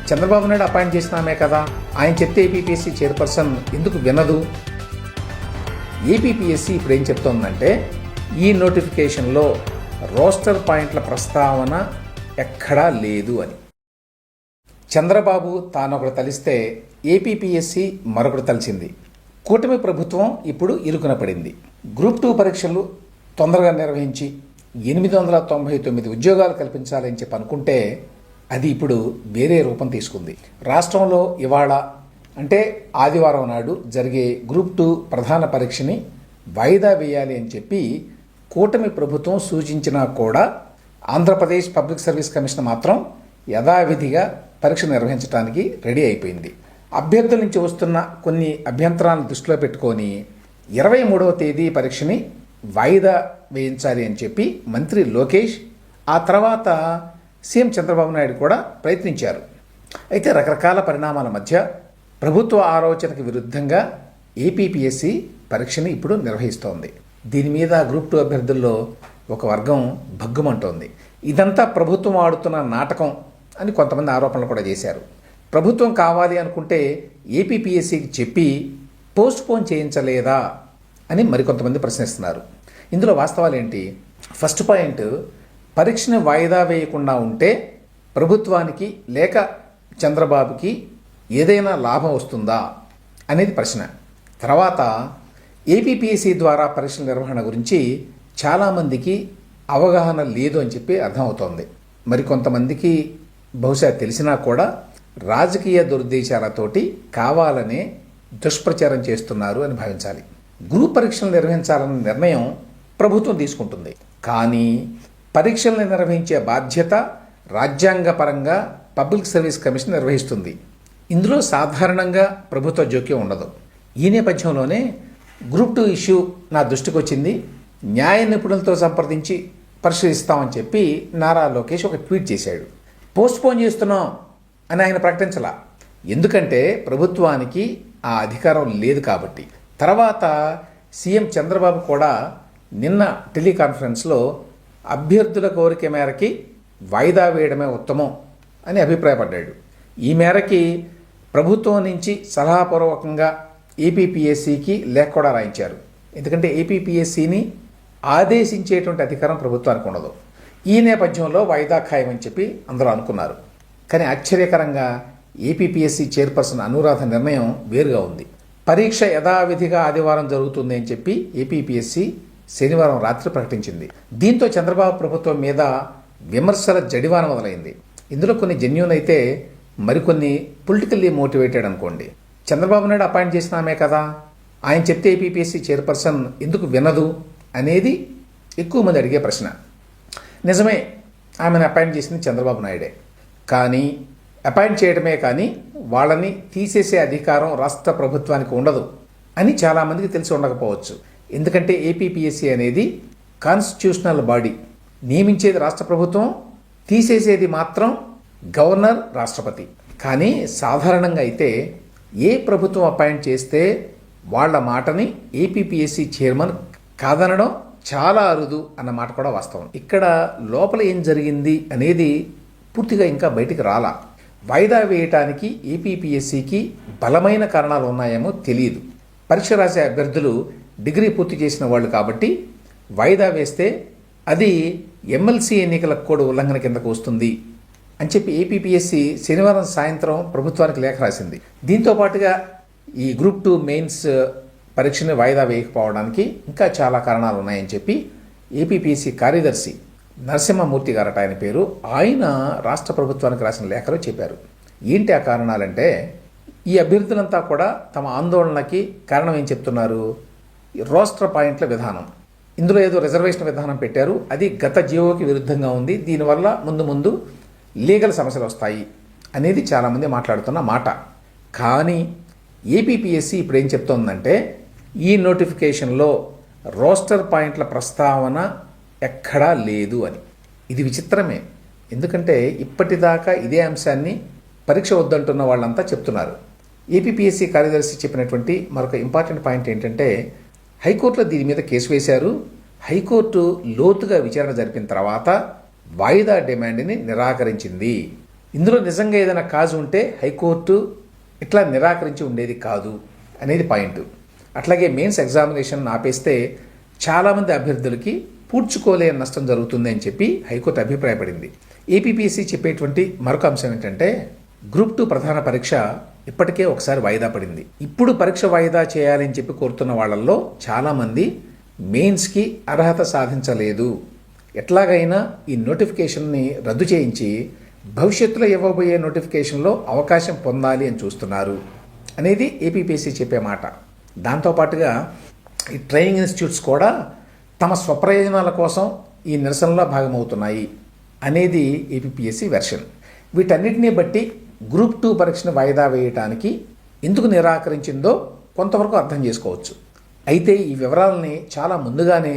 Chandrababu Naidu appoint చేసినామే కదా, ఆయన చెప్తే ఏపీపీఎస్సీ చైర్పర్సన్ ఎందుకు వినదు? ఏపీపీఎస్సీ ఇప్పుడు ఏం చెప్తోందంటే, ఈ నోటిఫికేషన్లో రోస్టర్ పాయింట్ల ప్రస్తావన ఎక్కడా లేదు అని. చంద్రబాబు తానొకటి తలిస్తే ఏపీపీఎస్సీ మరొకటి తలిచింది. కూటమి ప్రభుత్వం ఇప్పుడు ఇరుకున పడింది. గ్రూప్ 2 పరీక్షలు తొందరగా నిర్వహించి 899 ఉద్యోగాలు కల్పించాలని చెప్పి అనుకుంటే అది ఇప్పుడు వేరే రూపం తీసుకుంది. రాష్ట్రంలో ఇవాళ అంటే ఆదివారం నాడు జరిగే గ్రూప్ 2 ప్రధాన పరీక్షని వాయిదా వేయాలి అని చెప్పి కూటమి ప్రభుత్వం సూచించినా కూడా ఆంధ్రప్రదేశ్ పబ్లిక్ సర్వీస్ కమిషన్ మాత్రం యథావిధిగా పరీక్ష నిర్వహించడానికి రెడీ అయిపోయింది. అభ్యర్థుల నుంచి వస్తున్న కొన్ని అభ్యంతరాలను దృష్టిలో పెట్టుకొని 23వ తేదీ పరీక్షని వాయిదా వేయించాలి అని చెప్పి మంత్రి లోకేష్, ఆ తర్వాత సీఎం చంద్రబాబు నాయుడు కూడా ప్రయత్నించారు. అయితే రకరకాల పరిణామాల మధ్య ప్రభుత్వ ఆలోచనకు విరుద్ధంగా ఏపీపీఎస్సీ పరీక్షని ఇప్పుడు నిర్వహిస్తోంది. దీని మీద గ్రూప్ 2 అభ్యర్థుల్లో ఒక వర్గం భగ్గుమంటోంది. ఇదంతా ప్రభుత్వం ఆడుతున్న నాటకం అని కొంతమంది ఆరోపణలు కూడా చేశారు. ప్రభుత్వం కావాలి అనుకుంటే ఏపీపీఎస్సీకి చెప్పి పోస్ట్ పోన్ చేయించలేదా అని మరికొంతమంది ప్రశ్నిస్తున్నారు. ఇందులో వాస్తవాలు ఏంటి? ఫస్ట్ పాయింట్, పరీక్షను వాయిదా వేయకుండా ఉంటే ప్రభుత్వానికి లేక చంద్రబాబుకి ఏదైనా లాభం వస్తుందా అనేది ప్రశ్న. తర్వాత ఏపీపీఎస్సీ ద్వారా పరీక్షల నిర్వహణ గురించి చాలామందికి అవగాహన లేదు అని చెప్పి అర్థమవుతోంది. మరికొంతమందికి బహుశా తెలిసినా కూడా రాజకీయ దురుద్దేశాలతోటి కావాలనే దుష్ప్రచారం చేస్తున్నారు అని భావించాలి. గ్రూప్ పరీక్షలు నిర్వహించాలన్న నిర్ణయం ప్రభుత్వం తీసుకుంటుంది, కానీ పరీక్షలను నిర్వహించే బాధ్యత రాజ్యాంగపరంగా పబ్లిక్ సర్వీస్ కమిషన్ నిర్వహిస్తుంది. ఇందులో సాధారణంగా ప్రభుత్వ జోక్యం ఉండదు. ఈ నేపథ్యంలోనే గ్రూప్ 2 ఇష్యూ నా దృష్టికి వచ్చింది. న్యాయ నిపుణులతో సంప్రదించి పరిశీలిస్తామని చెప్పి నారా లోకేష్ ఒక ట్వీట్ చేశాడు. పోస్ట్ పోన్ చేస్తున్నాం అని ఆయన ప్రకటించలా, ఎందుకంటే ప్రభుత్వానికి ఆ అధికారం లేదు కాబట్టి. తర్వాత సీఎం చంద్రబాబు కూడా నిన్న టెలికాన్ఫరెన్స్లో అభ్యర్థుల కోరిక మేరకి వాయిదా వేయడమే ఉత్తమం అని అభిప్రాయపడ్డాడు. ఈ మేరకి ప్రభుత్వం నుంచి సలహాపూర్వకంగా ఏపీపీఎస్సీకి లేఖ కూడా రాయించారు. ఎందుకంటే ఏపీపీఎస్సీని ఆదేశించేటువంటి అధికారం ప్రభుత్వానికి ఉండదు. ఈ నేపథ్యంలో వాయిదా ఖాయమని చెప్పి అందరూ అనుకున్నారు. కానీ ఆశ్చర్యకరంగా ఏపీపీఎస్సీ చైర్పర్సన్ అనురాధ నిర్ణయం వేరుగా ఉంది. పరీక్ష యథావిధిగా ఆదివారం జరుగుతుంది అని చెప్పి ఏపీపీఎస్సీ శనివారం రాత్రి ప్రకటించింది. దీంతో చంద్రబాబు ప్రభుత్వం మీద విమర్శల జడివాన మొదలైంది. ఇందులో కొన్ని జెన్యూన్ అయితే, మరికొన్ని పొలిటికల్లీ మోటివేటెడ్ అనుకోండి. చంద్రబాబు నాయుడు అపాయింట్ చేసినామే కదా, ఆయన చెప్తే ఏపీపీఎస్సీ చైర్పర్సన్ ఎందుకు వినదు అనేది ఎక్కువ మంది అడిగే ప్రశ్న. నిజమే, ఆమెను అపాయింట్ చేసింది చంద్రబాబు నాయుడే, కానీ అపాయింట్ చేయడమే కానీ వాళ్ళని తీసేసే అధికారం రాష్ట్ర ప్రభుత్వానికి ఉండదు అని చాలామందికి తెలిసి ఉండకపోవచ్చు. ఎందుకంటే ఏపీపీఎస్సీ అనేది కాన్స్టిట్యూషనల్ బాడీ. నియమించేది రాష్ట్ర ప్రభుత్వం, తీసేసేది మాత్రం గవర్నర్, రాష్ట్రపతి. కానీ సాధారణంగా అయితే ఏ ప్రభుత్వం అపాయింట్ చేస్తే వాళ్ళ మాటని ఏపీపీఎస్సీ చైర్మన్ కాదనడం చాలా అరుదు అన్న మాట కూడా వాస్తవం. ఇక్కడ లోపల ఏం జరిగింది అనేది పూర్తిగా ఇంకా బయటికి రాలా. వాయిదా వేయటానికి ఏపీపీఎస్సీకి బలమైన కారణాలు ఉన్నాయేమో తెలియదు. పరీక్ష రాసే అభ్యర్థులు డిగ్రీ పూర్తి చేసిన వాళ్ళు కాబట్టి వాయిదా వేస్తే అది ఎమ్మెల్సీ ఎన్నికల కోడ్ ఉల్లంఘన కిందకు వస్తుంది అని చెప్పి ఏపీపీఎస్సీ శనివారం సాయంత్రం ప్రభుత్వానికి లేఖ రాసింది. దీంతో పాటుగా ఈ గ్రూప్ 2 మెయిన్స్ పరీక్షని వాయిదా వేయకపోవడానికి ఇంకా చాలా కారణాలు ఉన్నాయని చెప్పి ఏపీపీఎస్సీ కార్యదర్శి నరసింహమూర్తి గారట ఆయన పేరు, ఆయన రాష్ట్ర ప్రభుత్వానికి రాసిన లేఖలో చెప్పారు. ఏంటి ఆ కారణాలంటే, ఈ అభ్యర్థులంతా కూడా తమ ఆందోళనకి కారణం ఏం చెప్తున్నారు? రోస్టర్ పాయింట్ల విధానం. ఇందులో ఏదో రిజర్వేషన్ విధానం పెట్టారు, అది గత జీవోకి విరుద్ధంగా ఉంది, దీనివల్ల ముందు లీగల్ సమస్యలు వస్తాయి అనేది చాలామంది మాట్లాడుతున్న మాట. కానీ ఏపీపీఎస్సీ ఇప్పుడు ఏం చెప్తోందంటే, ఈ నోటిఫికేషన్లో రోస్టర్ పాయింట్ల ప్రస్తావన ఎక్కడా లేదు అని. ఇది విచిత్రమే, ఎందుకంటే ఇప్పటిదాకా ఇదే అంశాన్ని పరీక్ష వద్దంటున్న వాళ్ళంతా చెప్తున్నారు. ఏపీపీఎస్సీ కార్యదర్శి చెప్పినటువంటి మరొక ఇంపార్టెంట్ పాయింట్ ఏంటంటే, హైకోర్టులో దీని మీద కేసు వేశారు. హైకోర్టు లోతుగా విచారణ జరిపిన తర్వాత వాయిదా డిమాండ్ని నిరాకరించింది. ఇందులో నిజంగా ఏదైనా కాజు ఉంటే హైకోర్టు ఇట్లా నిరాకరించి ఉండేది కాదు అనేది పాయింట్. అట్లాగే మెయిన్స్ ఎగ్జామినేషన్ ఆపేస్తే చాలామంది అభ్యర్థులకి పూడ్చుకోలేని నష్టం జరుగుతుంది అని చెప్పి హైకోర్టు అభిప్రాయపడింది. ఏపీపీఎస్సీ చెప్పేటువంటి మరొక అంశం ఏంటంటే గ్రూప్ 2 ప్రధాన పరీక్ష ఇప్పటికే ఒకసారి వాయిదా పడింది. ఇప్పుడు పరీక్ష వాయిదా చేయాలని చెప్పి కోరుతున్న వాళ్ళల్లో చాలామంది మెయిన్స్కి అర్హత సాధించలేదు. ఎట్లాగైనా ఈ నోటిఫికేషన్ని రద్దు చేయించి భవిష్యత్తులో ఇవ్వబోయే నోటిఫికేషన్లో అవకాశం పొందాలి అని చూస్తున్నారు అనేది ఏపీపీఎస్సీ చెప్పే మాట. దాంతోపాటుగా ఈ ట్రైనింగ్ ఇన్స్టిట్యూట్స్ కూడా తమ స్వప్రయోజనాల కోసం ఈ నిరసనలో భాగమవుతున్నాయి అనేది ఏపీపీఎస్సీ వెర్షన్. వీటన్నిటినీ బట్టి గ్రూప్ 2 పరీక్షను వాయిదా వేయటానికి ఎందుకు నిరాకరించిందో కొంతవరకు అర్థం చేసుకోవచ్చు. అయితే ఈ వివరాలని చాలా ముందుగానే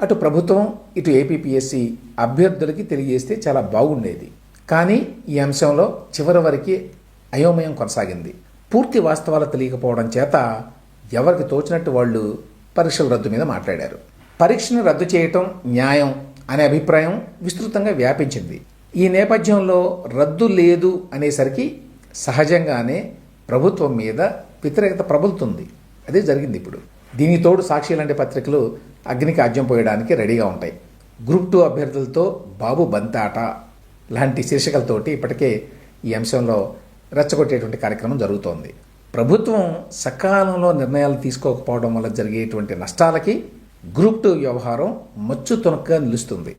అటు ప్రభుత్వం ఇటు ఏపీపీఎస్సీ అభ్యర్థులకి తెలియజేస్తే చాలా బాగుండేది. కానీ ఈ అంశంలో చివరి వరకు అయోమయం కొనసాగింది. పూర్తి వాస్తవాలు తెలియకపోవడం చేత ఎవరికి తోచినట్టు వాళ్ళు పరీక్షల రద్దు మీద మాట్లాడారు. పరీక్షను రద్దు చేయటం న్యాయం అనే అభిప్రాయం విస్తృతంగా వ్యాపించింది. ఈ నేపథ్యంలో రద్దు లేదు అనేసరికి సహజంగానే ప్రభుత్వం మీద వ్యతిరేకత ప్రబలుతుంది. అదే జరిగింది ఇప్పుడు. దీనికి తోడు సాక్షి లాంటి పత్రికలు అగ్నికి ఆజ్యం పోయడానికి రెడీగా ఉంటాయి. గ్రూప్ 2 అభ్యర్థులతో బాబు బంతాట లాంటి శీర్షికలతోటి ఇప్పటికే ఈ అంశంలో రెచ్చగొట్టేటువంటి కార్యక్రమం జరుగుతోంది. ప్రభుత్వం సకాలంలో నిర్ణయాలు తీసుకోకపోవడం వల్ల జరిగేటువంటి నష్టాలకి గ్రూప్ 2 వ్యవహారం మచ్చు తునకగా నిలుస్తుంది.